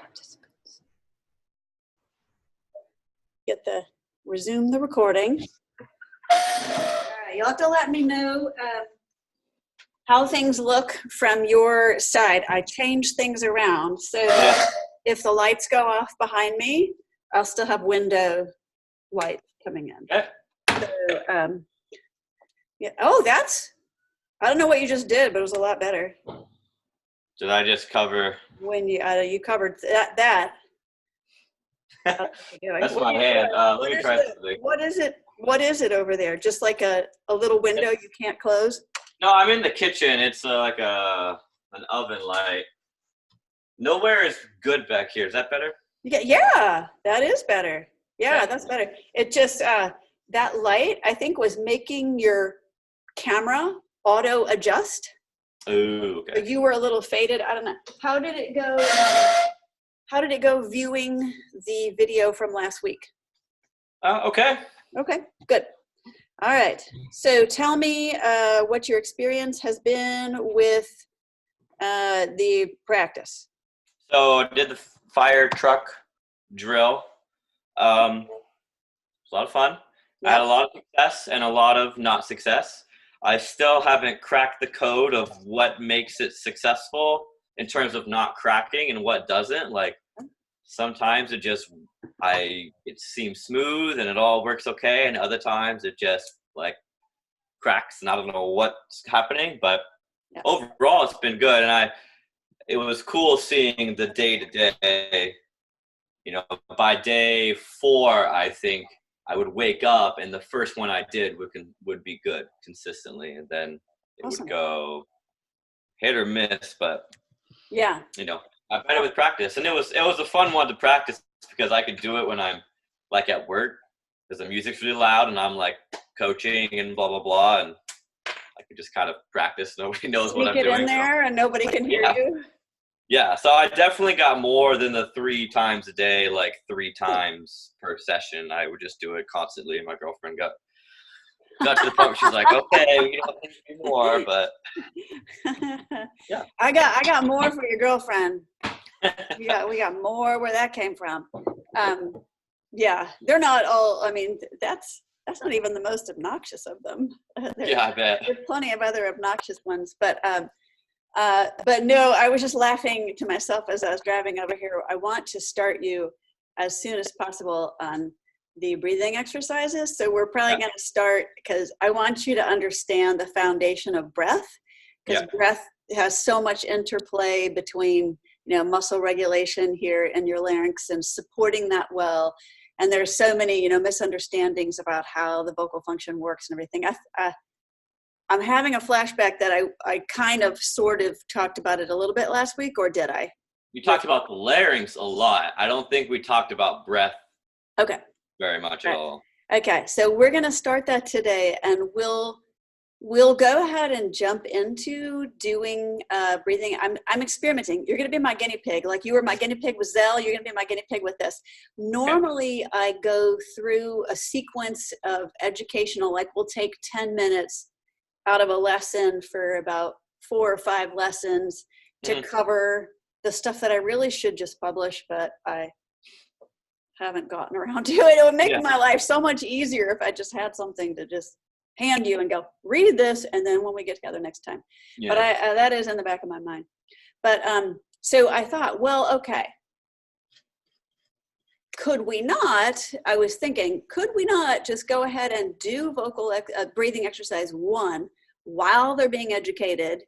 participants. Resume the recording. All right, you'll have to let me know how things look from your side. I changed things around so that if the lights go off behind me, I'll still have window light coming in. Okay. So, yeah. Oh, I don't know what you just did, but it was a lot better. Did I just cover? When you covered that. That's my hand. Let me try something. What is it? What is it over there? Just like a little window you can't close? No, I'm in the kitchen. It's like an oven light. Nowhere is good back here. Is that better? Yeah, that is better. Yeah, Okay. that's better. It just, that light, I think, was making your camera auto adjust. Ooh, okay. You were a little faded. I don't know. How did it go? How did it go viewing the video from last week? Okay. Okay, good. All right. So tell me what your experience has been with the practice. So I did the fire truck drill. It was a lot of fun. Yep. I had a lot of success and a lot of not success. I still haven't cracked the code of what makes it successful in terms of not cracking and what doesn't. Like sometimes it seems smooth and it all works okay, and other times it just like cracks and I don't know what's happening. But overall, it's been good, and it was cool seeing the day to day. You know, by day 4, I think I would wake up and the first one I did would be good consistently, and then it Awesome. would go hit or miss. But yeah, you know, I've had it with practice, and it was a fun one to practice because I could do it when I'm like at work because the music's really loud and I'm like coaching and blah blah blah, and I could just kind of practice. Nobody knows what I'm doing. Sneak it in there and nobody can hear you. Yeah, so I definitely got more than the 3 times a day, like 3 times per session. I would just do it constantly, and my girlfriend got to the point where she's like, "Okay, we don't need to do more," but yeah. I got more for your girlfriend. we got more where that came from. Yeah, they're not all. I mean, that's not even the most obnoxious of them. Yeah, I bet. There's plenty of other obnoxious ones, but no, I was just laughing to myself as I was driving over here. I want to start you as soon as possible on the breathing exercises. So we're probably going to start because I want you to understand the foundation of breath, because breath has so much interplay between, muscle regulation here in your larynx and supporting that well. And there's so many, misunderstandings about how the vocal function works and everything. I'm having a flashback that I kind of sort of talked about it a little bit last week, or did I? We talked about the larynx a lot. I don't think we talked about breath very much at all. Okay, so we're going to start that today, and we'll go ahead and jump into doing breathing. I'm experimenting. You're going to be my guinea pig. Like you were my guinea pig with Zell, you're going to be my guinea pig with this. Normally, I go through a sequence of educational, like we'll take 10 minutes out of a lesson for about 4 or 5 lessons to cover the stuff that I really should just publish, but I haven't gotten around to it. It would make my life so much easier if I just had something to just hand you and go, read this, and then when we get together next time. But that is in the back of my mind. But so I thought, well, okay, could we not, I was thinking, could we not just go ahead and do vocal breathing exercise 1 while they're being educated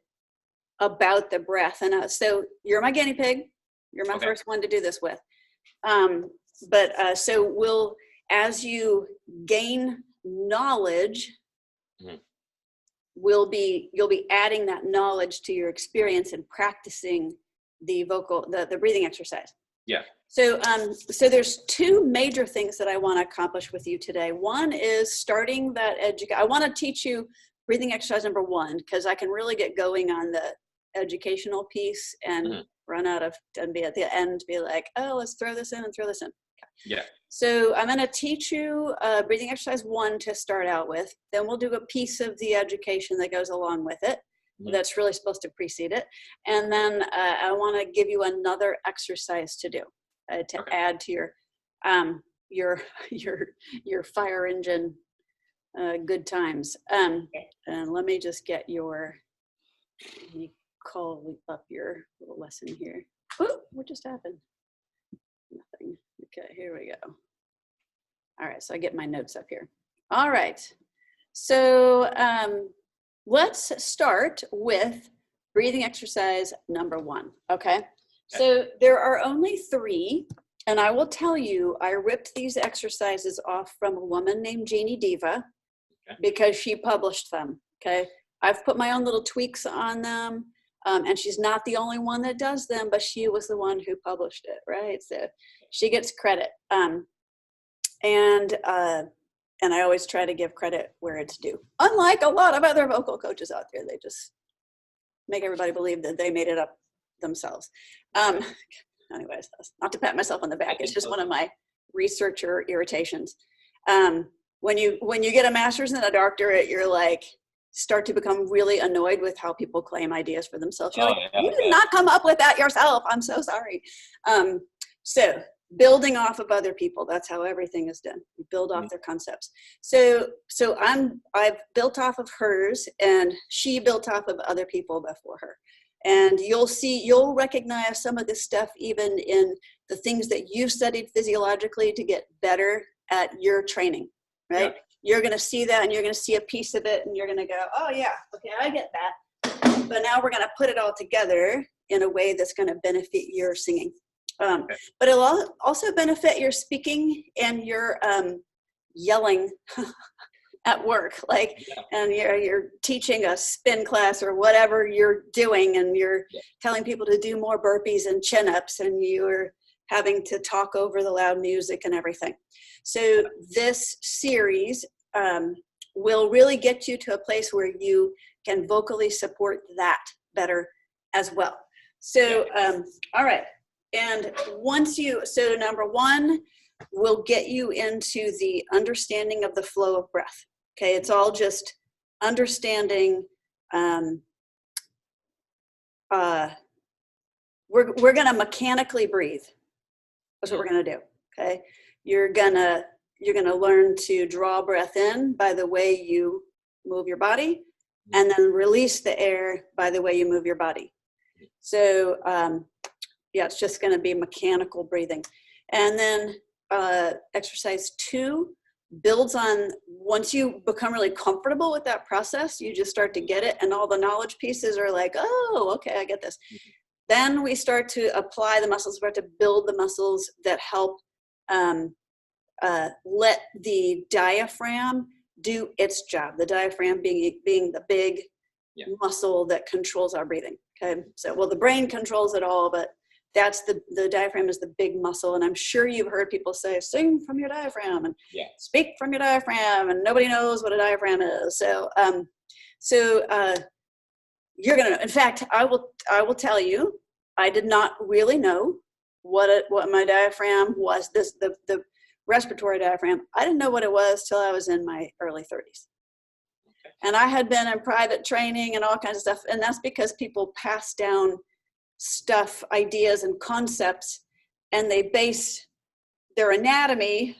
about the breath? And so you're my guinea pig. You're my first one to do this with. So we'll, as you gain knowledge, you'll be adding that knowledge to your experience and practicing the breathing exercise. Yeah. So there's 2 major things that I want to accomplish with you today. One is starting that I want to teach you breathing exercise number 1, because I can really get going on the educational piece and run out of, and be at the end, be like, oh, let's throw this in and throw this in. Okay. Yeah. So I'm going to teach you breathing exercise 1 to start out with. Then we'll do a piece of the education that goes along with it. that's really supposed to precede it. And then I want to give you another exercise to do to add to your fire engine good times. And let me just get let me call up your little lesson here. Oh, what just happened? Nothing. Okay, here we go. All right, so I get my notes up here. All right, so let's start with breathing exercise number 1, okay? So there are only 3, and I will tell you, I ripped these exercises off from a woman named Jeannie Diva because she published them, okay? I've put my own little tweaks on them, and she's not the only one that does them, but she was the one who published it, right? So she gets credit. And I always try to give credit where it's due. Unlike a lot of other vocal coaches out there, they just make everybody believe that they made it up themselves. Anyways, not to pat myself on the back. It's just one of my researcher irritations. When you get a master's and a doctorate, you're like, start to become really annoyed with how people claim ideas for themselves. You're you did not come up with that yourself. I'm so sorry. So building off of other people, that's how everything is done. You build off their concepts. So I've built off of hers, and she built off of other people before her. And you'll recognize some of this stuff even in the things that you studied physiologically to get better at your training, right? You're going to see that, and you're going to see a piece of it, and you're going to go, oh yeah, okay, I get that. But now we're going to put it all together in a way that's going to benefit your singing. But it'll also benefit your speaking and your yelling at work, and you're teaching a spin class or whatever you're doing, and you're telling people to do more burpees and chin-ups, and you're having to talk over the loud music and everything. So this series will really get you to a place where you can vocally support that better as well. So, all right. And so number 1 will get you into the understanding of the flow of breath. Okay. It's all just understanding, we're going to mechanically breathe. That's what we're going to do. Okay. You're going to learn to draw breath in by the way you move your body, and then release the air by the way you move your body. So, it's just going to be mechanical breathing. And then exercise 2 builds on, once you become really comfortable with that process, you just start to get it, and all the knowledge pieces are like, oh, okay, I get this. Then we start to apply the muscles, we start to build the muscles that help let the diaphragm do its job. The diaphragm being the big muscle that controls our breathing. Okay, so the brain controls it all, but that's the diaphragm is the big muscle. And I'm sure you've heard people say, sing from your diaphragm and speak from your diaphragm, and nobody knows what a diaphragm is. So you're gonna. In fact, I will tell you, I did not really know what my diaphragm was. The respiratory diaphragm. I didn't know what it was till I was in my early 30s. And I had been in private training and all kinds of stuff. And that's because people pass down stuff, ideas, and concepts, and they base their anatomy,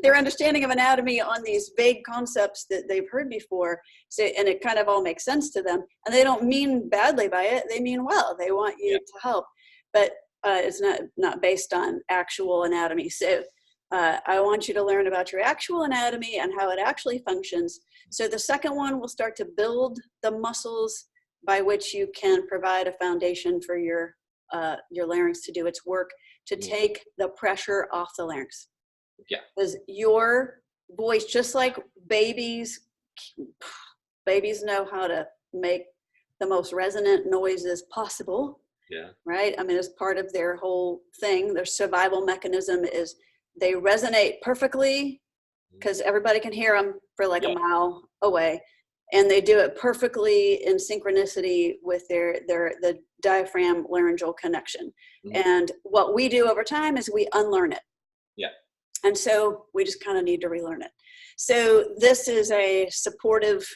their understanding of anatomy on these vague concepts that they've heard before. So, and it kind of all makes sense to them. And they don't mean badly by it. They mean well. They want you to help. But it's not based on actual anatomy. So I want you to learn about your actual anatomy and how it actually functions. So the second one will start to build the muscles by which you can provide a foundation for your larynx to do its work, to take the pressure off the larynx. Because your voice, just like babies know how to make the most resonant noises possible. Right? I mean, it's part of their whole thing. Their survival mechanism is they resonate perfectly because everybody can hear them for like a mile away. And they do it perfectly in synchronicity with the diaphragm laryngeal connection. And what we do over time is we unlearn it. And so we just kind of need to relearn it. So this is a supportive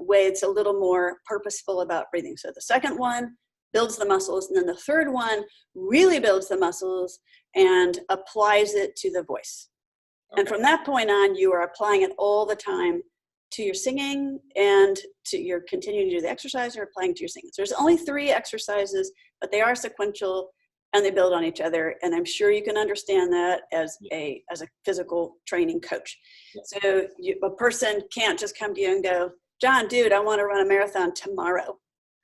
way. It's a little more purposeful about breathing. So the second one builds the muscles, and then the third one really builds the muscles and applies it to the voice. Okay. And from that point on, you are applying it all the time to your singing, and to your continuing to do the exercise, or applying to your singing. So there's only 3 exercises, but they are sequential and they build on each other. And I'm sure you can understand that as a physical training coach. Yeah. So a person can't just come to you and go, John, dude, I want to run a marathon tomorrow.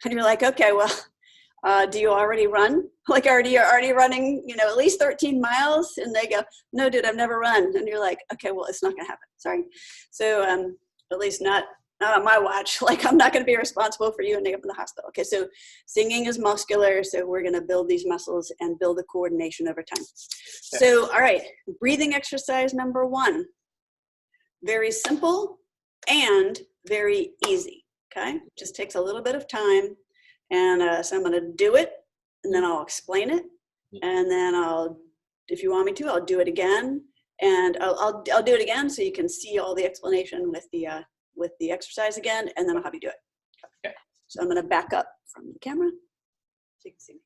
And you're like, okay, well, do you already run? Like, are you already running, at least 13 miles? And they go, no, dude, I've never run. And you're like, okay, well, it's not going to happen. Sorry. So, at least not on my watch. Like, I'm not going to be responsible for you ending up in the hospital. Okay, so singing is muscular, so we're going to build these muscles and build the coordination over time. Okay. So, all right, breathing exercise number 1. Very simple and very easy, okay? Just takes a little bit of time, and so I'm going to do it, and then I'll explain it, and then if you want me to, I'll do it again. And I'll do it again so you can see all the explanation with the exercise again, and then I'll have you do it. Okay. So I'm going to back up from the camera so you can see me.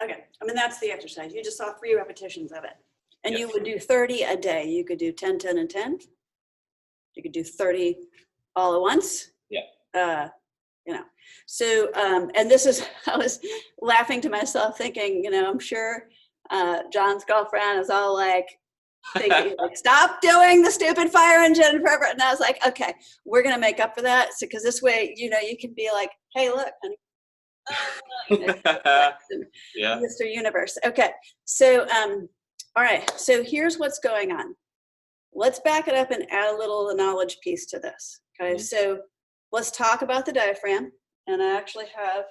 Okay, that's the exercise. You just saw 3 repetitions of it. And yes. You would do 30 a day. You could do 10, 10, and 10. You could do 30 all at once. Yeah. So, and this is, I was laughing to myself thinking, I'm sure John's girlfriend is all like, thinking, like, stop doing the stupid fire engine forever. And I was like, okay, we're going to make up for that. So, because this way, you can be like, hey, look, honey. Yeah. Mr. Universe. Okay. So, all right. So here's what's going on. Let's back it up and add a little knowledge piece to this. Okay. Mm-hmm. So let's talk about the diaphragm. And I actually have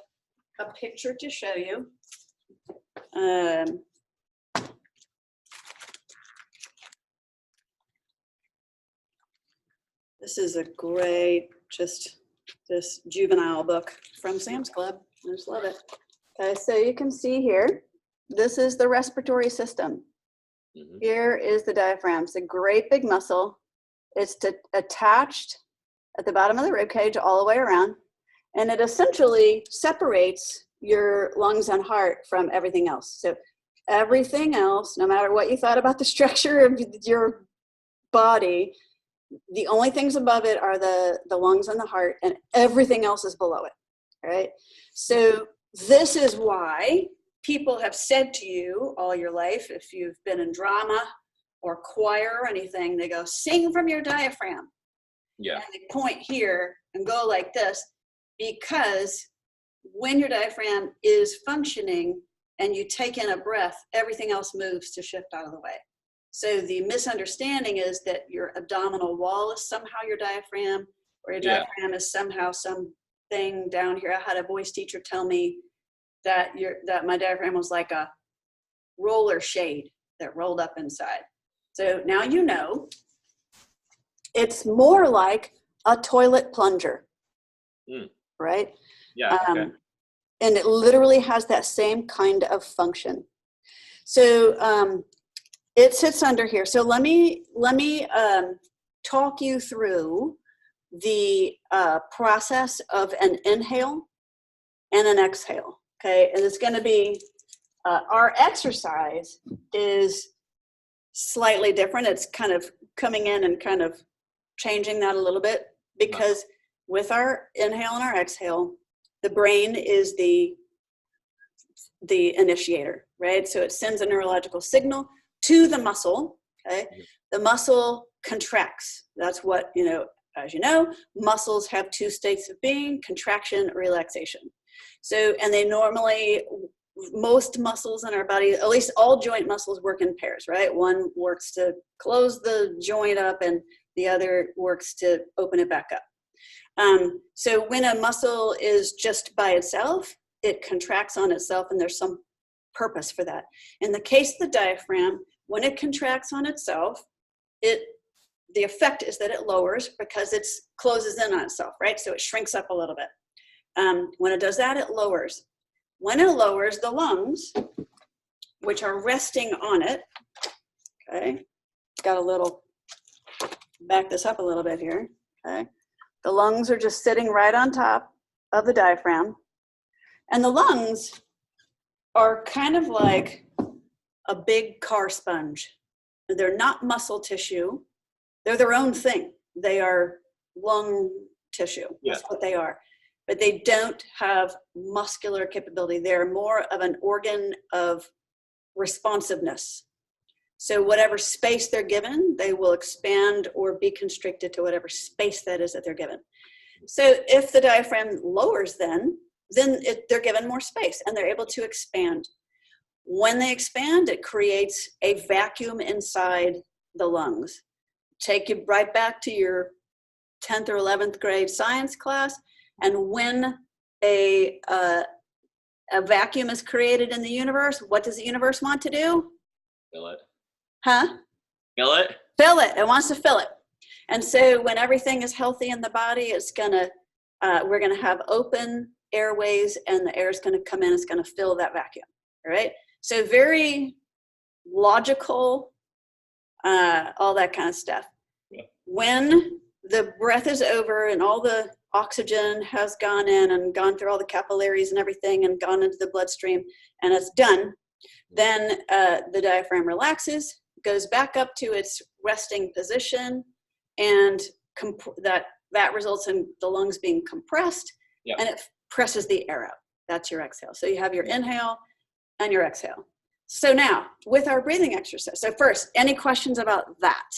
a picture to show you. This is a great, just this juvenile book from Sam's Club. I just love it. Okay, so you can see here, this is the respiratory system. Mm-hmm. Here is the diaphragm. It's a great big muscle. It's attached at the bottom of the rib cage all the way around, and it essentially separates your lungs and heart from everything else. So everything else, no matter what you thought about the structure of your body, the only things above it are the lungs and the heart, and everything else is below it. All right. So this is why people have said to you all your life, if you've been in drama or choir or anything, they go, sing from your diaphragm. Yeah. And they point here and go like this, because when your diaphragm is functioning and you take in a breath, everything else moves to shift out of the way. So the misunderstanding is that your abdominal wall is somehow your diaphragm, or your diaphragm is somehow something down here. I had a voice teacher tell me that my diaphragm was like a roller shade that rolled up inside. So now you know it's more like a toilet plunger, right? Yeah. Okay. And it literally has that same kind of function. So it sits under here. So let me talk you through the process of an inhale and an exhale. Okay, and it's going to be our exercise is slightly different. It's kind of coming in and kind of changing that a little bit, because with our inhale and our exhale, the brain is the initiator, right? So it sends a neurological signal to the muscle. Okay, the muscle contracts. That's what, as you know, muscles have 2 states of being: contraction, relaxation. So, and they normally most muscles in our body, at least all joint muscles, work in pairs, right? One works to close the joint up and the other works to open it back up. So when a muscle is just by itself, it contracts on itself, and there's some purpose for that. In the case of the diaphragm, when it contracts on itself, the effect is that it lowers because it closes in on itself, right? So it shrinks up a little bit. When it does that, it lowers. When it lowers, the lungs, which are resting on it, okay, got a little, back this up a little bit here, okay. The lungs are just sitting right on top of the diaphragm. And the lungs are kind of like a big car sponge. They're not muscle tissue. They're their own thing. They are lung tissue. That's what they are. But they don't have muscular capability. They're more of an organ of responsiveness. So whatever space they're given, they will expand or be constricted to whatever space that is that they're given. So if the diaphragm lowers, then they're given more space and they're able to expand. When they expand, it creates a vacuum inside the lungs. Take you right back to your 10th or 11th grade science class. And when a vacuum is created in the universe, what does the universe want to do? Fill it. Huh? Fill it? Fill it. It wants to fill it. And so when everything is healthy in the body, we're gonna have open airways, and the air is gonna come in, it's gonna fill that vacuum, all right? So very logical, all that kind of stuff. Yeah. When the breath is over and all the oxygen has gone in and gone through all the capillaries and everything and gone into the bloodstream and it's done, then the diaphragm relaxes, goes back up to its resting position, and that results in the lungs being compressed, and it presses the air out. That's your exhale. So you have your inhale and your exhale. So now, with our breathing exercise. So first, any questions about that?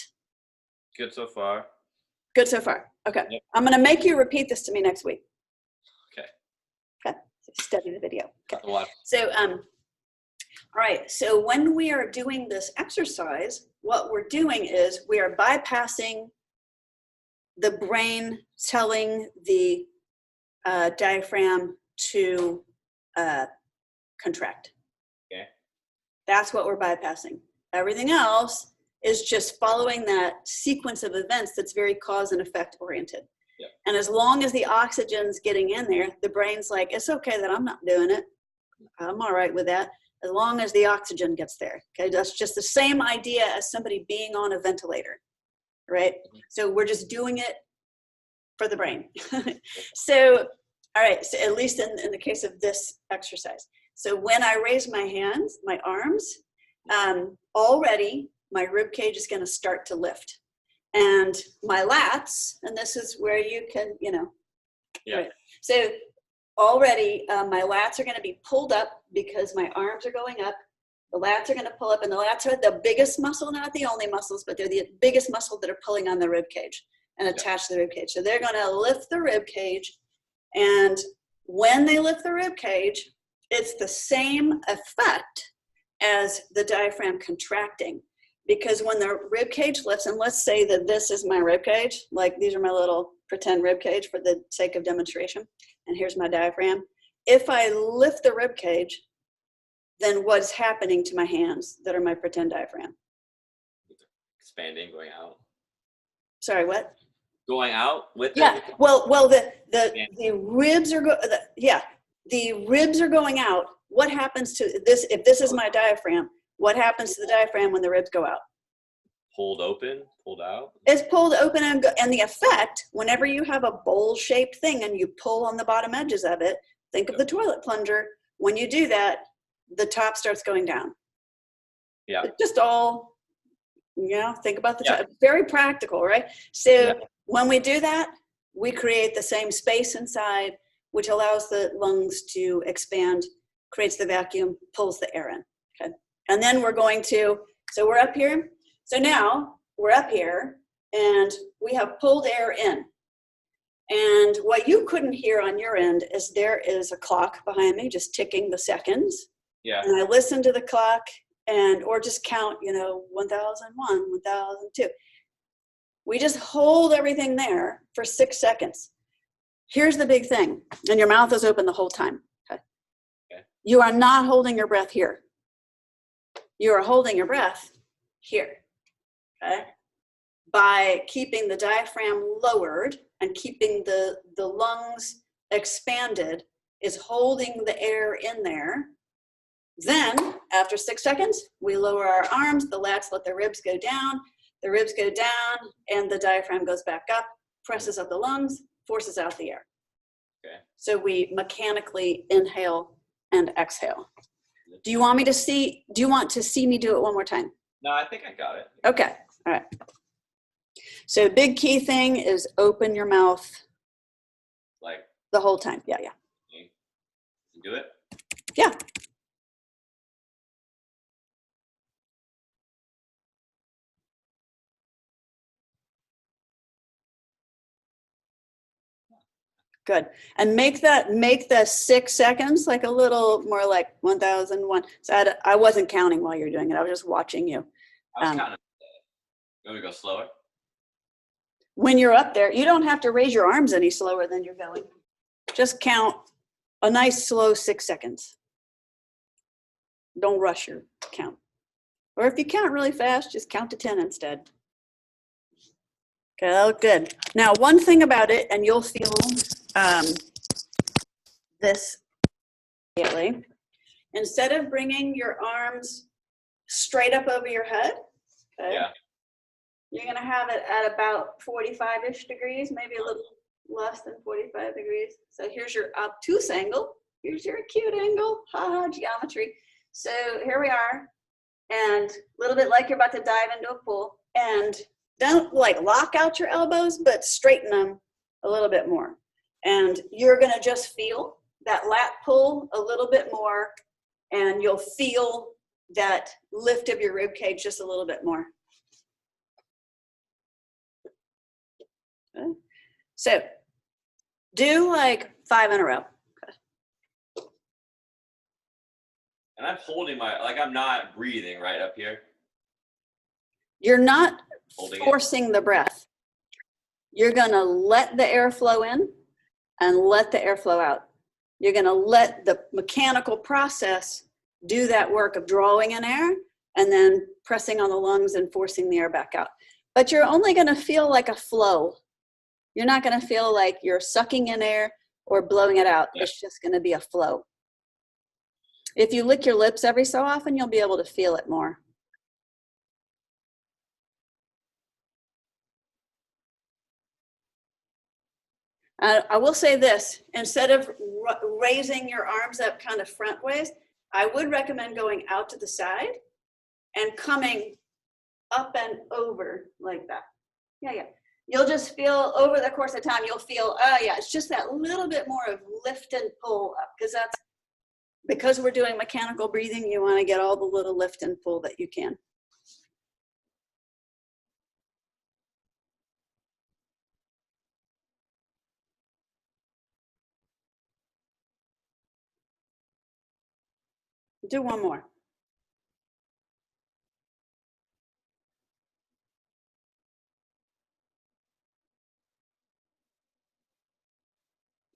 Good so far. Good so far. Okay. Yep. I'm going to make you repeat this to me next week. Okay. Okay. So study the video. Okay. Wow. So, all right. So when we are doing this exercise, what we're doing is we are bypassing the brain telling the diaphragm to contract. Okay. That's what we're bypassing. Everything else is just following that sequence of events that's very cause and effect oriented. Yep. And as long as the oxygen's getting in there, the brain's like, it's okay that I'm not doing it. I'm all right with that, as long as the oxygen gets there. Okay, that's just the same idea as somebody being on a ventilator, right? Mm-hmm. So we're just doing it for the brain. So, all right, so at least in the case of this exercise. So when I raise my hands, my arms, already my rib cage is going to start to lift. And my lats, and this is where you can, right. So already my lats are going to be pulled up because my arms are going up. The lats are going to pull up, and the lats are the biggest muscle, not the only muscles, but they're the biggest muscle that are pulling on the rib cage and attached to the rib cage. So they're going to lift the rib cage. And when they lift the rib cage, it's the same effect as the diaphragm contracting. Because when the rib cage lifts, and let's say that this is my rib cage, like these are my little pretend rib cage for the sake of demonstration, and here's my diaphragm. If I lift the rib cage, then what's happening to my hands that are my pretend diaphragm? Expanding, going out. Sorry, what? Going out with it? Well, the ribs are the ribs are going out. What happens to this? If this is my diaphragm, what happens to the diaphragm when the ribs go out? Pulled open, pulled out? It's pulled open, and the effect, whenever you have a bowl-shaped thing and you pull on the bottom edges of it, think of the toilet plunger. When you do that, the top starts going down. Yeah. It's just all, think about the top. Very practical, right? So when we do that, we create the same space inside, which allows the lungs to expand, creates the vacuum, pulls the air in. Okay. And then we're going to, so we're up here. So now we're up here and we have pulled air in. And what you couldn't hear on your end is there is a clock behind me just ticking the seconds. Yeah. And I listen to the clock or just count, 1001, 1002. We just hold everything there for 6 seconds. Here's the big thing, and your mouth is open the whole time. Okay? Okay. You are not holding your breath here. You are holding your breath here. Okay? By keeping the diaphragm lowered and keeping the lungs expanded, is holding the air in there. Then, after 6 seconds, we lower our arms, the lats let the ribs go down, and the diaphragm goes back up, presses up the lungs, forces out the air. Okay. So we mechanically inhale and exhale. Do you want to see me do it one more time? No, I think I got it. Okay, all right. So big key thing is open your mouth Like the whole time. Yeah. do it? Yeah. Good. And make the 6 seconds like a little more like 1001. So I wasn't counting while you're doing it. I was just watching you. I was counting. You want me to go slower? When you're up there, you don't have to raise your arms any slower than you're going. Just count a nice slow 6 seconds. Don't rush your count. Or if you count really fast, just count to 10 instead. Okay, that looked good. Now, one thing about it, and you'll feel this immediately. Instead of bringing your arms straight up over your head, okay, Yeah. you're going to have it at about 45-ish degrees, maybe a little less than 45 degrees. So here's your obtuse angle. Here's your acute angle. Geometry. So here we are. And a little bit like you're about to dive into a pool. And don't like lock out your elbows, but straighten them a little bit more. And you're going to just feel that lat pull a little bit more, and you'll feel that lift of your rib cage just a little bit more. Okay. So do like 5 in a row. And I'm holding I'm not breathing right up here. You're not Holding forcing the breath. You're going to let the air flow in and let the air flow out. You're going to let the mechanical process do that work of drawing in air and then pressing on the lungs and forcing the air back out. But you're only going to feel like a flow. You're not going to feel like you're sucking in air or blowing it out. Yeah. It's just going to be a flow. If you lick your lips every so often, you'll be able to feel it more. I will say this, instead of raising your arms up kind of front ways, I would recommend going out to the side and coming up and over like that. Yeah. You'll just feel over the course of time, you'll feel, it's just that little bit more of lift and pull up, because we're doing mechanical breathing, you want to get all the little lift and pull that you can. Do one more.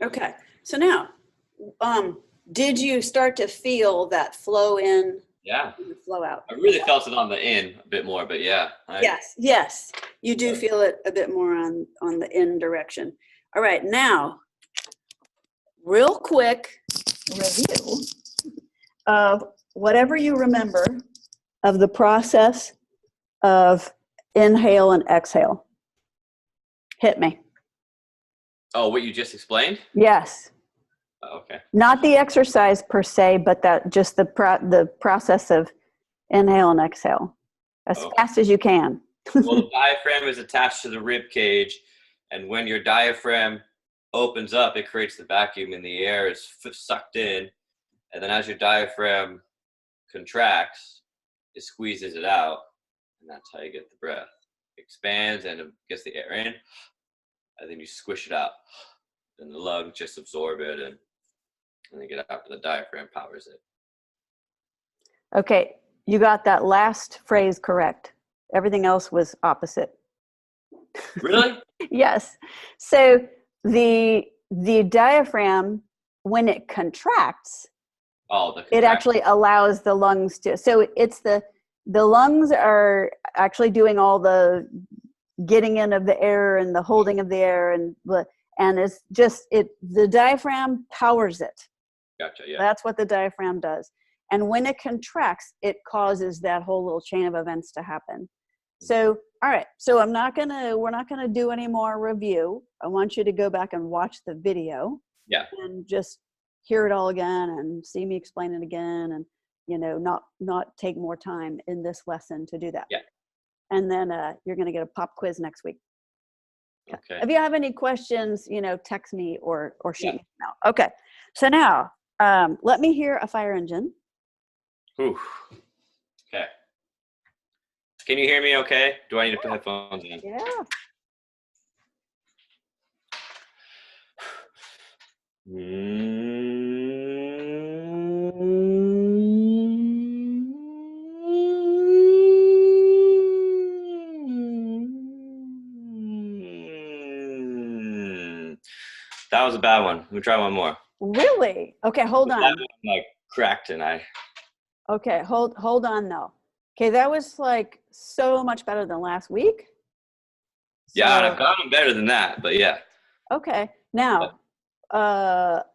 Okay, so now, did you start to feel that flow in? Yeah. And flow out? I really felt it on the in a bit more, but yeah. Yes, you do feel it a bit more on the in direction. All right, now, real quick review of whatever you remember of the process of inhale and exhale. Hit me. Oh, what you just explained? Yes. Oh, okay. Not the exercise per se, but that just the process of inhale and exhale as fast as you can. Well, the diaphragm is attached to the rib cage, and when your diaphragm opens up, it creates the vacuum, and the air is sucked in. And then as your diaphragm contracts, it squeezes it out, and that's how you get the breath. It expands and it gets the air in, and then you squish it out. And the lungs just absorb it, and then get it out, the diaphragm powers it. Okay, you got that last phrase correct. Everything else was opposite. Really? Yes. So the diaphragm, when it contracts, Oh, the it contraction. actually allows the lungs to. So it's the lungs are actually doing all the getting in of the air and the holding of the air, and it's just the diaphragm powers it. Gotcha. Yeah. That's what the diaphragm does. And when it contracts, it causes that whole little chain of events to happen. So, all right. So we're not gonna do any more review. I want you to go back and watch the video. Yeah. And just hear it all again and see me explain it again, and not take more time in this lesson to do that. Yeah. And then you're gonna get a pop quiz next week. Okay. If you have any questions, text me or shoot me an email. Okay. So now, let me hear a fire engine. Whew. Okay. Can you hear me okay? Do I need to put headphones in? Yeah. That was a bad one. Let me try one more. Really? Okay, hold on. That one, like, cracked and I. Okay, hold on though. Okay, that was like so much better than last week. Yeah, and I've gotten better than that, but yeah. Okay, now, let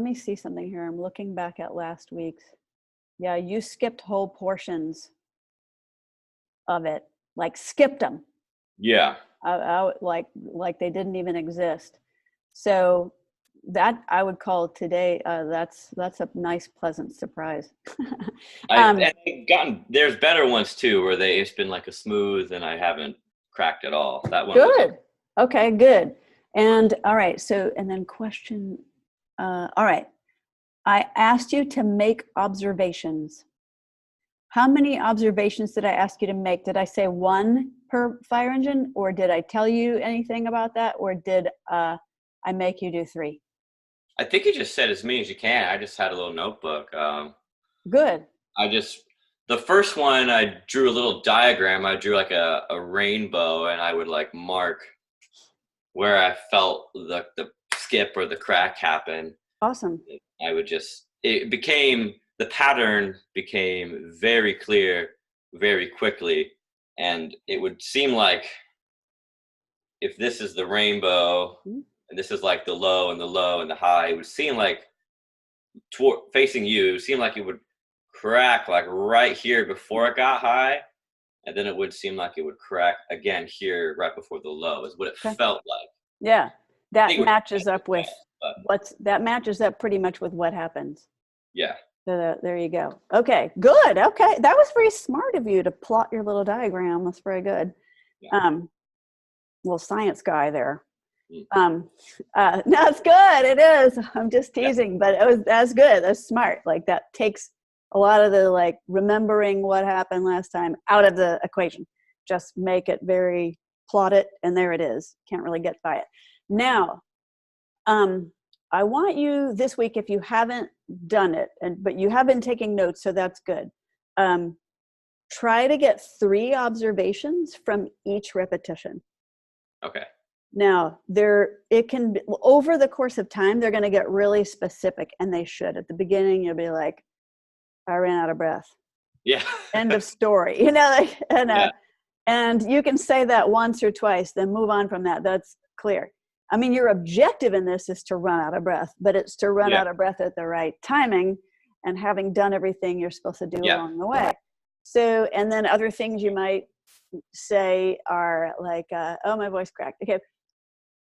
me see something here. I'm looking back at last week's. Yeah, you skipped whole portions of it, like skipped them. Yeah. Like they didn't even exist. So that I would call today. That's a nice, pleasant surprise. I've gotten, there's better ones too, where it's been like a smooth and I haven't cracked at all. That one. Good. Okay, good. And all right. So, and then question. All right. I asked you to make observations. How many observations did I ask you to make? Did I say one per fire engine, or did I tell you anything about that, or did I make you do 3? I think you just said as many as you can. I just had a little notebook. Good. The first one, I drew a little diagram. I drew like a rainbow, and I would like mark where I felt the skip or the crack happen. Awesome. I would the pattern became very clear very quickly, and it would seem like if this is the rainbow and this is like the low and the high, it would seem like facing you, it would seem like it would crack like right here before it got high, and then it would seem like it would crack again here right before the low is what it felt like. Yeah, that matches up with that matches up pretty much with what happens. Yeah. So there you go. Okay, good. Okay, that was very smart of you to plot your little diagram. That's very good. Yeah. Little science guy there. No, it's good. It is. I'm just teasing, but that's good. That's smart. Like that takes a lot of the like remembering what happened last time out of the equation. Just make it very plot it, and there it is. Can't really get by it. Now, I want you this week, if you haven't done it, but you have been taking notes, so that's good. Try to get 3 observations from each repetition. Okay. Now, it can be, over the course of time, they're going to get really specific, and they should. At the beginning, you'll be like, I ran out of breath. Yeah. End of story. And you can say that once or twice, then move on from that. That's clear. I mean, your objective in this is to run out of breath, but it's to run out of breath at the right timing and having done everything you're supposed to do along the way. So, and then other things you might say are like, oh, my voice cracked. Okay.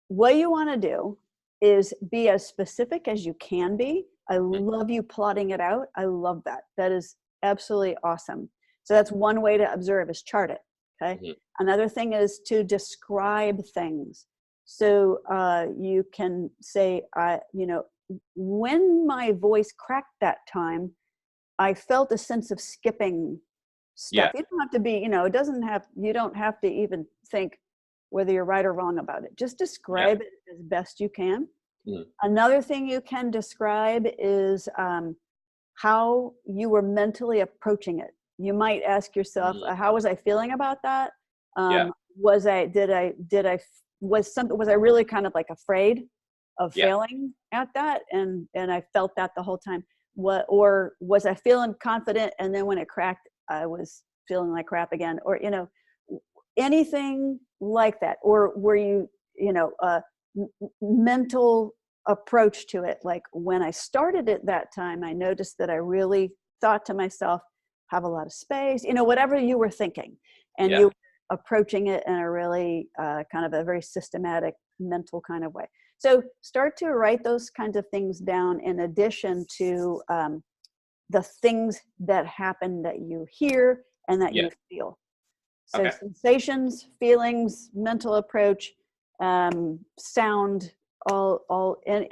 What you want to do is be as specific as you can be. I love you plotting it out. I love that. That is absolutely awesome. So that's one way to observe, is chart it. Okay. Mm-hmm. Another thing is to describe things. So you can say, when my voice cracked that time, I felt a sense of skipping stuff. You don't have to be, you don't have to even think whether you're right or wrong about it. Just describe it as best you can. Mm. Another thing you can describe is how you were mentally approaching it. You might ask yourself, how was I feeling about that? Was I really kind of like afraid of failing at that? And I felt that the whole time. Or was I feeling confident, and then when it cracked, I was feeling like crap again? Or, anything like that? Or were you, mental approach to it? Like when I started at that time, I noticed that I really thought to myself, have a lot of space, whatever you were thinking, and you were approaching it in a really kind of a very systematic mental kind of way. So start to write those kinds of things down in addition to the things that happen that you hear and that you feel. So sensations, feelings, mental approach, sound, and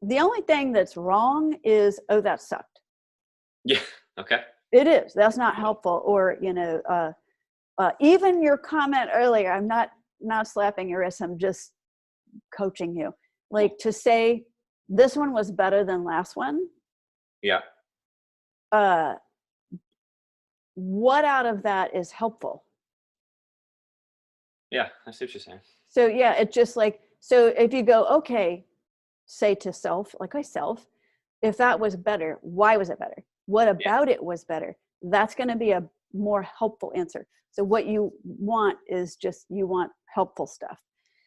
the only thing that's wrong is, oh, that sucked. Yeah. Okay. It is. That's not helpful. Or, even your comment earlier, I'm not slapping your wrist. I'm just coaching you. Like to say, this one was better than last one. Yeah. What out of that is helpful? Yeah, I see what you're saying. So yeah, it's just like, so if you go, okay, say to self, like myself, if that was better, why was it better? What about it was better? That's going to be a more helpful answer. So what you want is just, you want helpful stuff.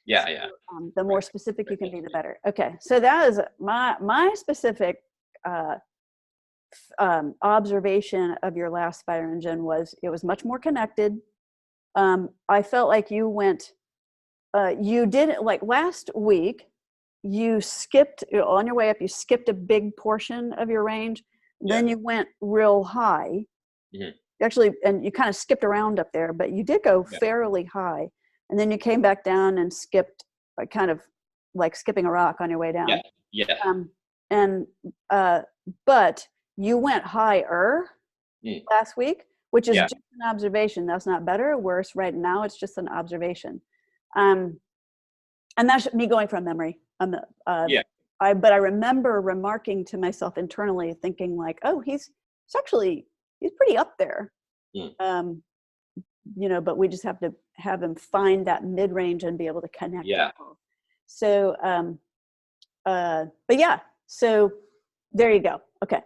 Yeah, so, the more specific you can be, the better. Okay, so that is my specific observation of your last fire engine was it was much more connected. I felt like you went, you didn't, like last week, you skipped, on your way up, you skipped a big portion of your range. Then you went real high. Actually, and you kind of skipped around up there, but you did go fairly high. And then you came back down and skipped, kind of like skipping a rock on your way down. But you went higher last week, which is just an observation. That's not better or worse. Right now, it's just an observation. And that's me going from memory. But I remember remarking to myself internally, thinking like, oh, he's pretty up there. But we just have to have him find that mid-range and be able to connect. So, so there you go. Okay.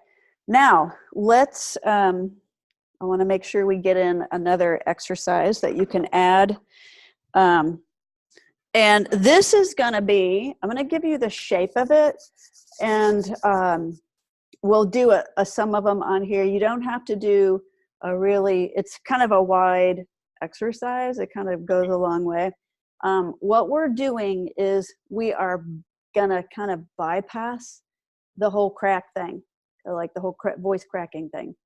Now let's, I want to make sure we get in another exercise that you can add. And this is going to be, I'm going to give you the shape of it, and we'll do some of them on here. You don't have to do it's kind of a wide exercise. It kind of goes a long way. What we're doing is we are going to kind of bypass the whole crack thing, like the whole voice cracking thing.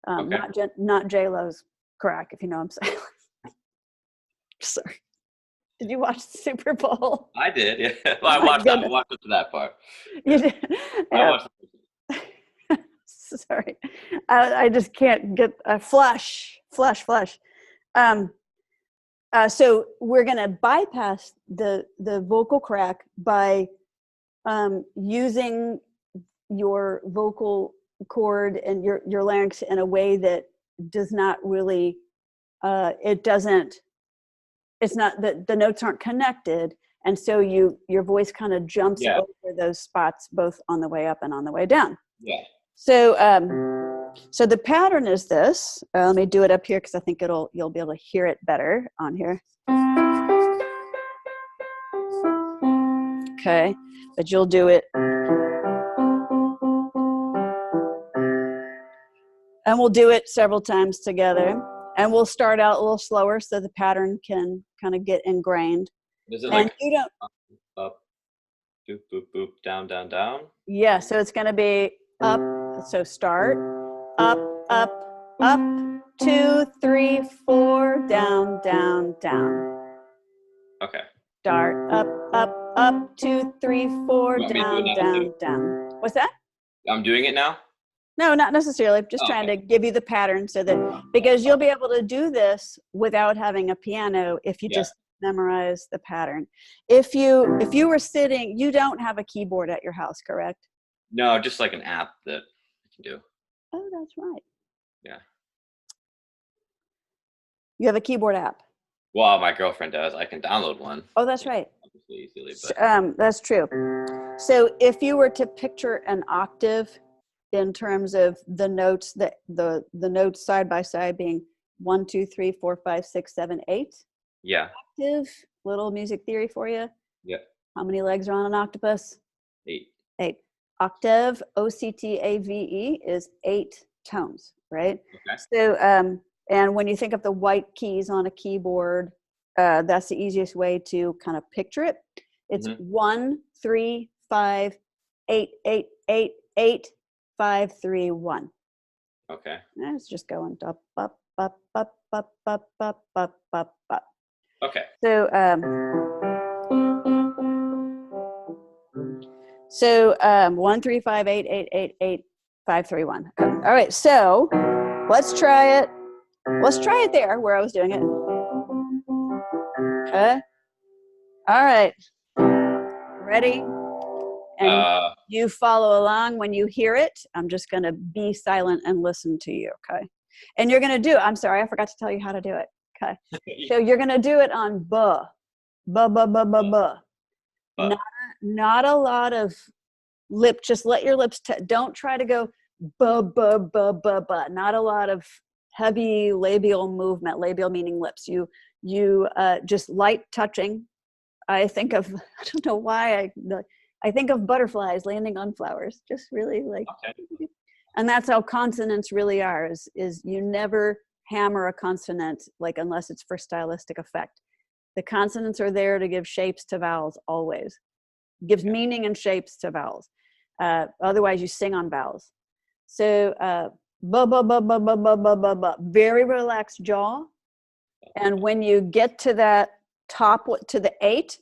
Not J-Lo's crack, if you know what I'm saying. Sorry. Did you watch the Super Bowl? I did, yeah. Well, I watched to that part. You did? I watched Sorry. I just can't get a flush. So we're going to bypass the vocal crack by using your vocal cord and your larynx in a way that does not really, it's not that the notes aren't connected. And so your voice kind of jumps over those spots, both on the way up and on the way down. Yeah. So, so the pattern is this. Let me do it up here because I think you'll be able to hear it better on here. Okay, but you'll do it. And we'll do it several times together. And we'll start out a little slower so the pattern can kind of get ingrained. Is it like up, boop, boop, boop, down, down, down? Yeah, so it's going to be up. So start, up, up, up, 2, 3, 4, down, down, down. Okay. Start, up, up, up, 2, 3, 4, down, down, down. What's that? I'm doing it now? No, not necessarily. Just trying to give you the pattern so that, because you'll be able to do this without having a piano if you just memorize the pattern. If you were sitting, you don't have a keyboard at your house, correct? No, just like an app that can do. Oh, that's right. Yeah. You have a keyboard app. Well, my girlfriend does. I can download one. Oh, that's right. Easily, but. That's true. So if you were to picture an octave in terms of the notes, the notes side by side being 1, 2, 3, 4, 5, 6, 7, 8. Yeah. Octave, little music theory for you. Yeah. How many legs are on an octopus? 8. 8. Octave, octave, is 8 tones, right? Okay. So, and when you think of the white keys on a keyboard, that's the easiest way to kind of picture it. It's 1, 3, 5, 8, 8, 8, 8, 5, 3, 1. Okay. And it's just going up, up, up, up, up, up, up, up, up, up. Okay. So 1, 3, 5, 8, 8, 8, 8, 5, 3, 1. All right, so let's try it. Let's try it there where I was doing it. Okay. All right. Ready? And you follow along when you hear it. I'm just going to be silent and listen to you, okay? And you're going to do, I'm sorry, I forgot to tell you how to do it, okay? So you're going to do it on ba, ba, ba, ba, ba, ba. Not a lot of lip, just let your lips, don't try to go ba, ba, ba, ba, ba. Not a lot of heavy labial movement, labial meaning lips. You just light touching. I think of, I don't know why, I think of butterflies landing on flowers, just really like, okay. And that's how consonants really are, is you never hammer a consonant, like unless it's for stylistic effect. The consonants are there to give shapes to vowels always. Gives meaning and shapes to vowels. Otherwise you sing on vowels. So ba ba ba ba ba ba ba ba ba, very relaxed jaw. And when you get to that top, to the 8,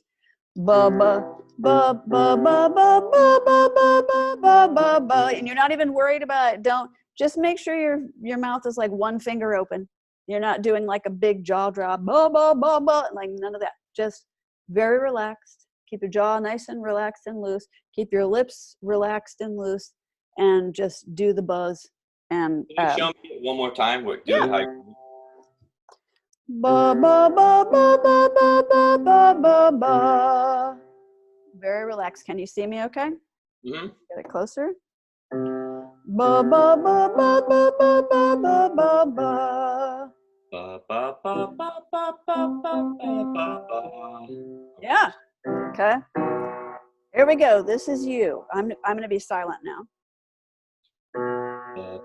ba ba ba ba ba ba ba ba ba ba ba ba, and you're not even worried about it. Don't, just make sure your mouth is like one finger open. You're not doing like a big jaw drop, ba ba ba ba, like none of that. Just very relaxed. Keep your jaw nice and relaxed and loose. Keep your lips relaxed and loose, and just do the buzz. And can you show me it one more time? Ba ba ba ba ba ba ba ba ba ba. Very relaxed. Can you see me okay? Mm-hmm. Get it closer. Ba ba ba ba ba ba ba ba ba ba. Ba ba ba ba ba ba ba ba ba. Yeah. Okay. Here we go. This is you. I'm going to be silent now.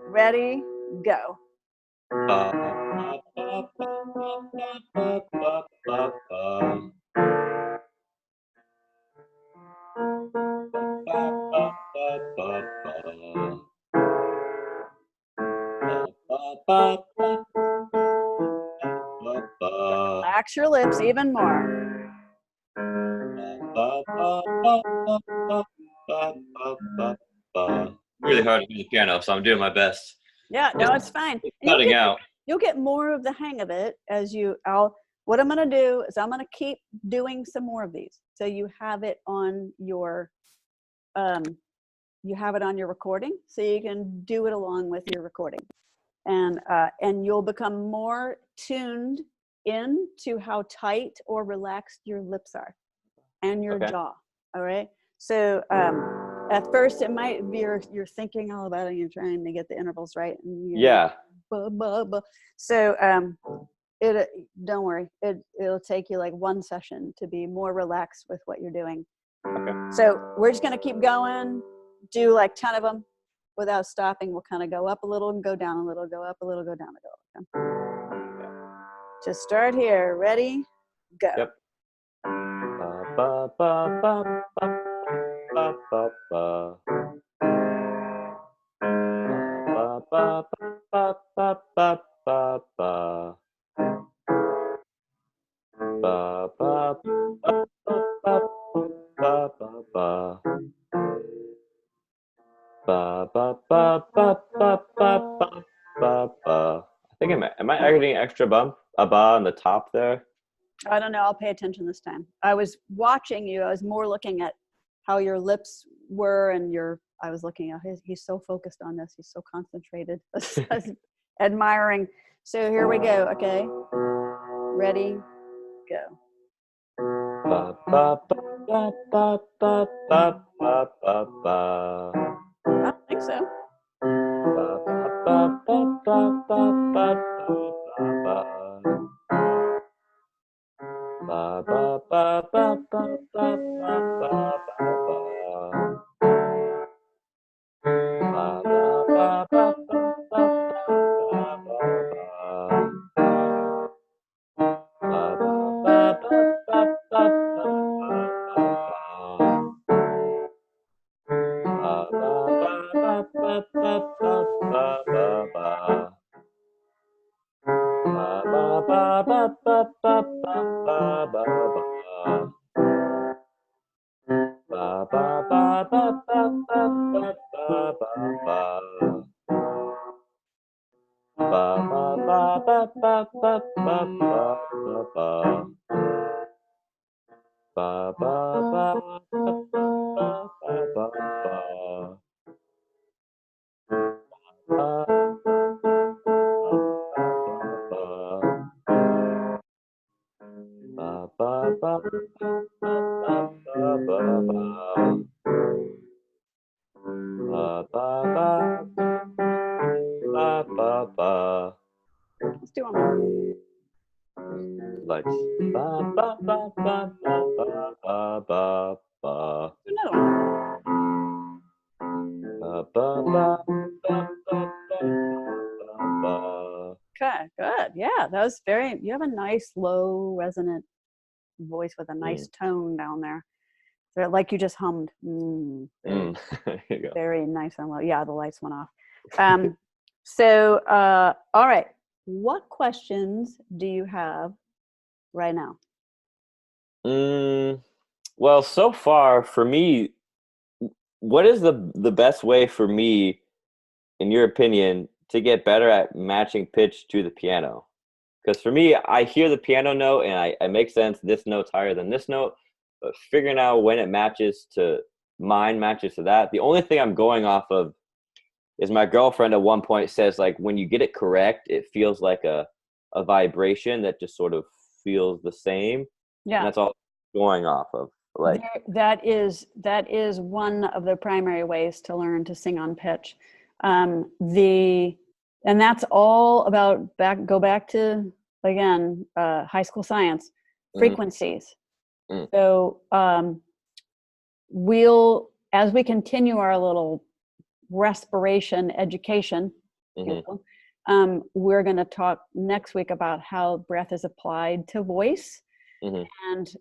Ready? Go. Ba ba ba ba ba ba ba ba ba. Relax your lips even more. Really hard to do the piano, so I'm doing my best. Yeah, no, it's fine. Cutting out. You'll get more of the hang of it as you. What I'm going to do is I'm going to keep doing some more of these, so you have it on your, recording, so you can do it along with your recording, and you'll become more tuned in to how tight or relaxed your lips are, and your jaw. All right. So at first it might be you're thinking all about it, you're trying to get the intervals right. And so don't worry, it'll take you like one session to be more relaxed with what you're doing. Okay. So we're just going to keep going, do like 10 of them without stopping. We'll kind of go up a little and go down a little, go up a little, go down a little. Okay. Just start here. Ready? Go. Yep. Ba, ba, ba, ba, ba, ba, ba, ba. Ba, ba, ba, ba, ba, ba, ba. Ba, ba, ba, ba, ba, ba, ba, ba. Ba, ba, ba, ba, ba, ba, ba, ba. I think am I adding extra a ba on the top there? I don't know. I'll pay attention this time. I was watching you. I was more looking at how your lips were and I was looking at he's so focused on this. He's so concentrated. Admiring. So here we go. Okay. Ready, go. Ba, ba, ba, ba, ba, ba, ba, ba, ba. I don't think so. Ba, ba, ba, ba, ba, ba, ba, ba. Ba, ba, ba, ba, ba, ba, ba, ba, ba. Ba, ba, ba, ba, ba, ba, ba, ba, ba. Ba, ba, ba, ba, ba, ba, ba, ba, ba. Ba, ba, ba, ba, ba, ba, ba, ba, ba, ba. Ba, ba, ba, ba, ba, ba, ba, ba, ba, ba. Ba, ba, ba, ba, ba, ba, ba, ba, ba, ba. Ba, ba, ba, ba, ba, ba, ba, ba, ba, ba. Ba, ba, ba, ba, ba, ba, ba, ba, ba. Ba, ba, ba, ba, ba, ba, ba, ba. Ba, ba, ba, ba, ba, ba. Let's do one more. Lights. Ba, ba, ba, ba, ba, ba, ba, ba, ba. Do another one. Ba, ba, ba, ba, ba, ba, ba. Okay, good. Yeah, that was you have a nice low resonant voice with a nice tone down there. So like you just hummed. There you go. Very nice and low. Yeah, the lights went off. All right. What questions do you have right now? Well, so far for me, what is the best way for me, in your opinion, to get better at matching pitch to the piano? Because for me, I hear the piano note and I make sense. This note's higher than this note, but figuring out when it matches to mine matches to that. The only thing I'm going off of is my girlfriend at one point says, like, when you get it correct, it feels like a vibration that just sort of feels the same. Yeah. And that's all I'm going off of. Like that is one of the primary ways to learn to sing on pitch. And that's all about go back to, again, high school science, frequencies. So as we continue our little respiration education, we're going to talk next week about how breath is applied to voice. And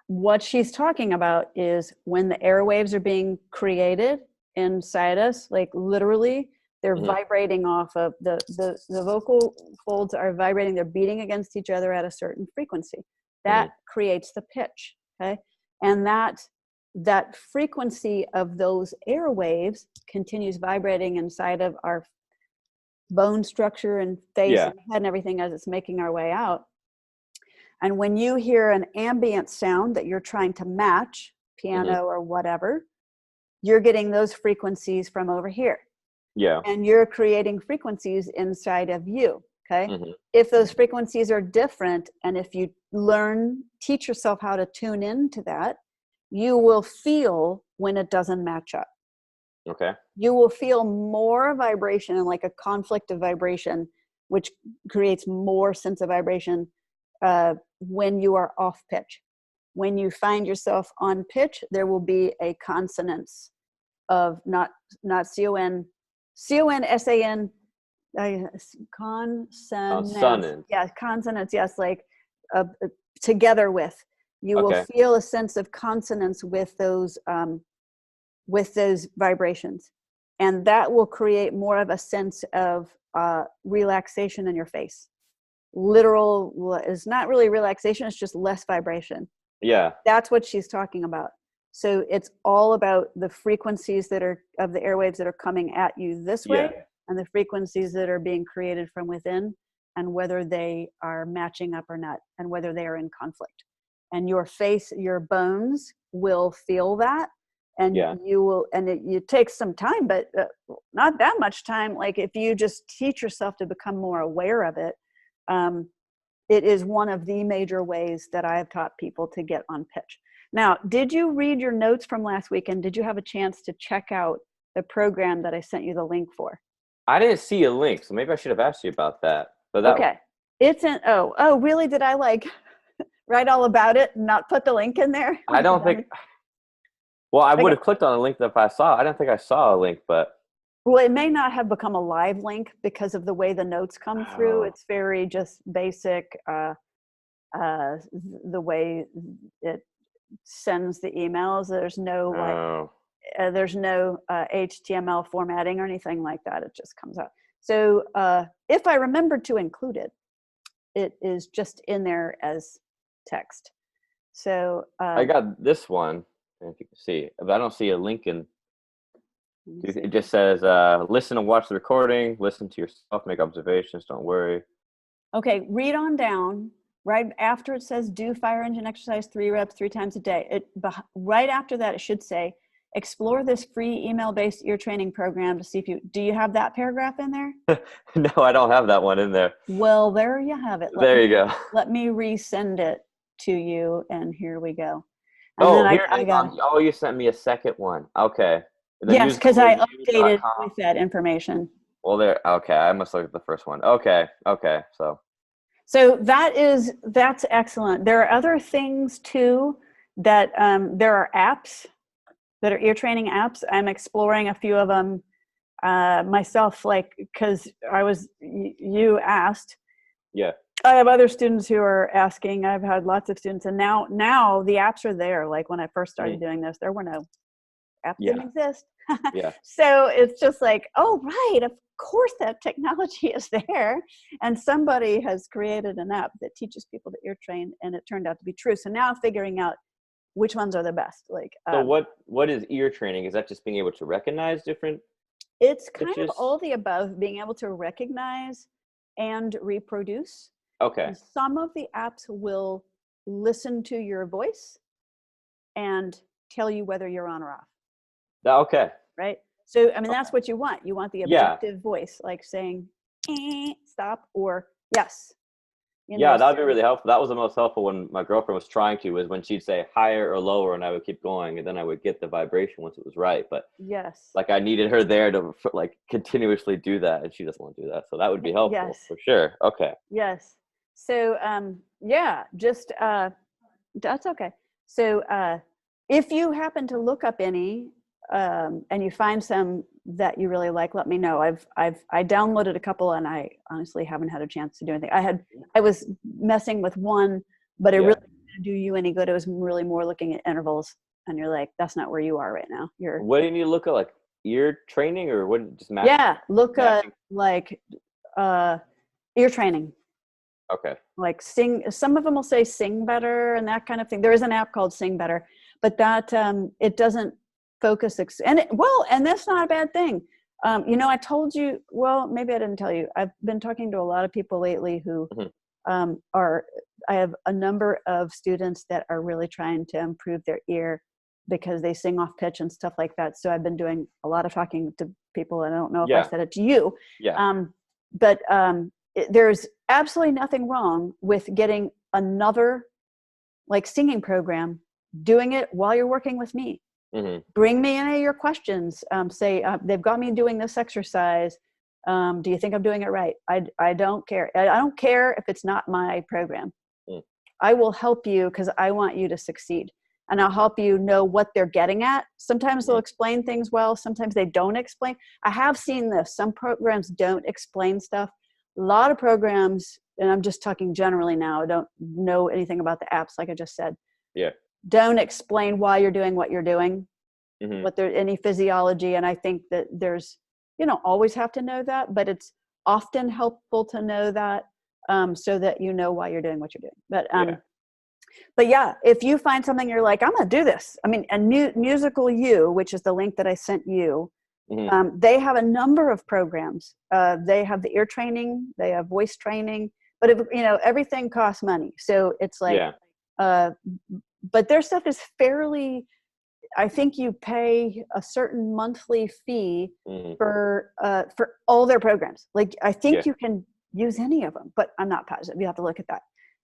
what she's talking about is when the airwaves are being created inside us, like literally they're vibrating off of the vocal folds are vibrating, they're beating against each other at a certain frequency. That creates the pitch, okay? And that frequency of those airwaves continues vibrating inside of our bone structure and face and head and everything as it's making our way out. And when you hear an ambient sound that you're trying to match, piano or whatever, you're getting those frequencies from over here. Yeah. And you're creating frequencies inside of you, okay? If those frequencies are different, and if you teach yourself how to tune into that, you will feel when it doesn't match up. Okay. You will feel more vibration and like a conflict of vibration, which creates more sense of vibration when you are off pitch. When you find yourself on pitch, there will be a consonance of not C-O-N-S-A-N, consonance. Yeah, consonants, yes, like together with. You will feel a sense of consonance with those vibrations. And that will create more of a sense of relaxation in your face. Literal is not really relaxation, it's just less vibration. Yeah. That's what she's talking about. So it's all about the frequencies that are of the airwaves that are coming at you this way and the frequencies that are being created from within, and whether they are matching up or not, and whether they are in conflict. And your face, your bones will feel that. And you will, and it takes some time, but not that much time. Like if you just teach yourself to become more aware of it, it is one of the major ways that I have taught people to get on pitch. Now, did you read your notes from last week, and did you have a chance to check out the program that I sent you the link for? I didn't see a link, so maybe I should have asked you about that. But that okay. It's in, oh, really? Did I like write all about it and not put the link in there? I don't think, well, I would have clicked on a link if I saw. I don't think I saw a link, but. Well, it may not have become a live link because of the way the notes come through. It's very just basic, the way it sends the emails. There's no there's no HTML formatting or anything like that. It just comes out. So if I remembered to include it, it is just in there as text. So I got this one, if you can see, but I don't see a link in. It just says, listen and watch the recording, listen to yourself, make observations, don't worry. Okay, read on down. Right after it says do fire engine exercise 3 reps 3 times a day. Right after that, it should say, explore this free email-based ear training program to see if do you have that paragraph in there? No, I don't have that one in there. Well, there you have it. There you go. Let me resend it to you, and here we go. And then I got. Oh, you sent me a second one. Okay. Yes, because I updated with that information. Well, okay. I must look at the first one. Okay. So that's excellent. There are other things too that there are apps that are ear training apps. I'm exploring a few of them myself, like, because you asked. Yeah. I have other students who are asking. I've had lots of students, and now the apps are there. Like when I first started doing this, there were no apps didn't exist. Yeah. So it's just like, oh, right, of course that technology is there. And somebody has created an app that teaches people to ear train, and it turned out to be true. So now figuring out which ones are the best. Like, so what is ear training? Is that just being able to recognize different It's kind pitches? Of all the above, being able to recognize and reproduce. Okay. And some of the apps will listen to your voice and tell you whether you're on or off. Okay. Right? So, I mean, that's what you want. You want the objective voice, like saying, stop, or yes. That would be really helpful. That was the most helpful when my girlfriend was trying to, was when she'd say higher or lower, and I would keep going, and then I would get the vibration once it was right. But yes, like I needed her there to like continuously do that, and she doesn't want to do that. So that would be helpful for sure. Okay. Yes. So, just that's okay. So if you happen to look up any and you find some that you really like, let me know. I downloaded a couple, and I honestly haven't had a chance to do anything. I was messing with one, but it really didn't do you any good. It was really more looking at intervals, and you're like, that's not where you are right now. What do you need to look at, like ear training, or what? Just matching? Yeah, look at like ear training. Okay. Like sing. Some of them will say sing better and that kind of thing. There is an app called Sing Better, but that it doesn't focus and that's not a bad thing. I told you, well, maybe I didn't tell you, I've been talking to a lot of people lately who I have a number of students that are really trying to improve their ear because they sing off pitch and stuff like that. So I've been doing a lot of talking to people, and I don't know if I said it to you. But there's absolutely nothing wrong with getting another like singing program, doing it while you're working with me. Mm-hmm. Bring me any of your questions. Say, they've got me doing this exercise. Do you think I'm doing it right? I don't care. I don't care if it's not my program. I will help you because I want you to succeed. And I'll help you know what they're getting at. Sometimes they'll explain things well. Sometimes they don't explain. I have seen this. Some programs don't explain stuff. A lot of programs, and I'm just talking generally now, I don't know anything about the apps, like I just said. Yeah. Don't explain why you're doing what you're doing, what there any physiology. And I think that there's, you don't always have to know that, but it's often helpful to know that so that you know why you're doing what you're doing. But yeah, if you find something you're like, I'm going to do this. I mean, a Musical You, which is the link that I sent you, they have a number of programs. They have the ear training, they have voice training, but everything costs money. So it's like, but their stuff is fairly, I think you pay a certain monthly fee for all their programs. Like, I think you can use any of them, but I'm not positive. You have to look at that.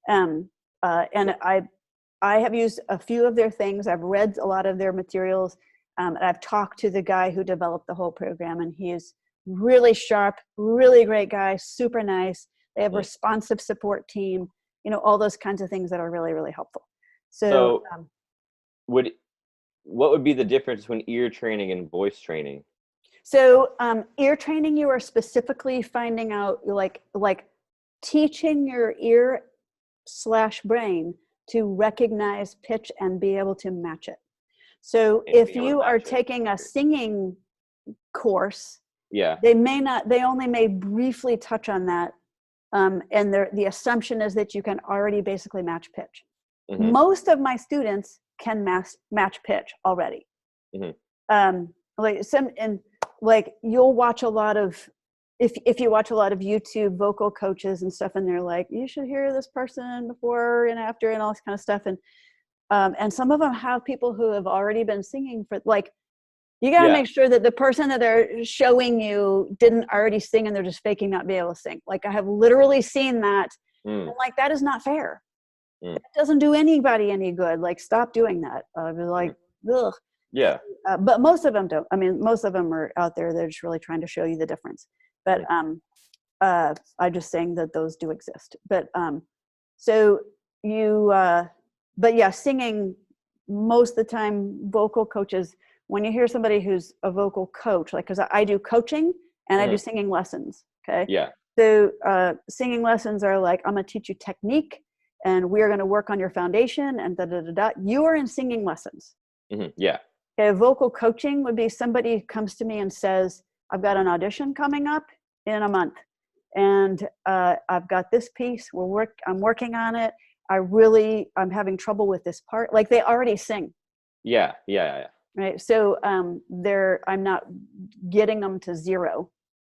And I have used a few of their things. I've read a lot of their materials. And I've talked to the guy who developed the whole program, and he is really sharp, really great guy, super nice. They have a responsive support team, you know, all those kinds of things that are really, really helpful. So what would be the difference between ear training and voice training? So ear training, you are specifically finding out, like teaching your ear/brain to recognize pitch and be able to match it. So if you are taking a singing course, they only may briefly touch on that. And the assumption is that you can already basically match pitch. Most of my students can match pitch already. You'll watch a lot of, if you watch a lot of YouTube vocal coaches and stuff, and they're like, you should hear this person before and after and all this kind of stuff. And some of them have people who have already been singing for, like, you got to make sure that the person that they're showing you didn't already sing and they're just faking not being able to sing. Like, I have literally seen that. And like, that is not fair. It doesn't do anybody any good. Like, stop doing that. Like, ugh. Yeah. But most of them don't. I mean, most of them are out there. They're just really trying to show you the difference. But I'm just saying that those do exist. But but yeah, singing, most of the time, vocal coaches, when you hear somebody who's a vocal coach, like, because I do coaching and I do singing lessons. Okay. Yeah. So singing lessons are like, I'm going to teach you technique, and we are going to work on your foundation, and You are in singing lessons. Yeah. Okay, vocal coaching would be somebody who comes to me and says, I've got an audition coming up in a month, and I've got this piece. I'm working on it. I'm having trouble with this part. Like, they already sing. Yeah. Right. So I'm not getting them to zero.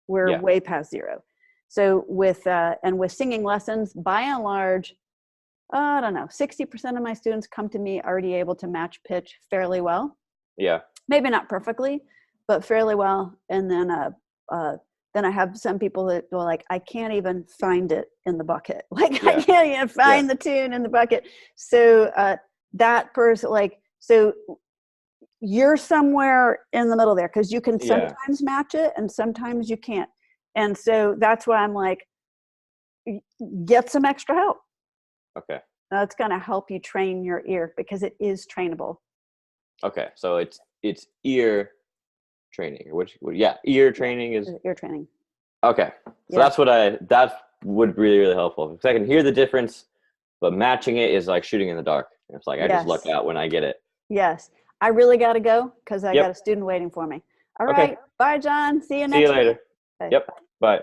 We're way past zero. So with singing lessons, by and large, I don't know, 60% of my students come to me already able to match pitch fairly well. Yeah. Maybe not perfectly, but fairly well. And then I have some people that are like, I can't even find it in the bucket. Like, I can't even find the tune in the bucket. So that person, like, so you're somewhere in the middle there, because you can sometimes match it and sometimes you can't. And so that's why I'm like, get some extra help. Okay. That's going to help you train your ear, because it is trainable. Okay. So it's ear training. Ear training is ear training. Okay. So that would be really, really helpful. Because I can hear the difference, but matching it is like shooting in the dark. It's like, I just luck out when I get it. Yes. I really got to go, because I got a student waiting for me. All right. Bye, John. See you next week. See you later. Okay. Yep. Bye.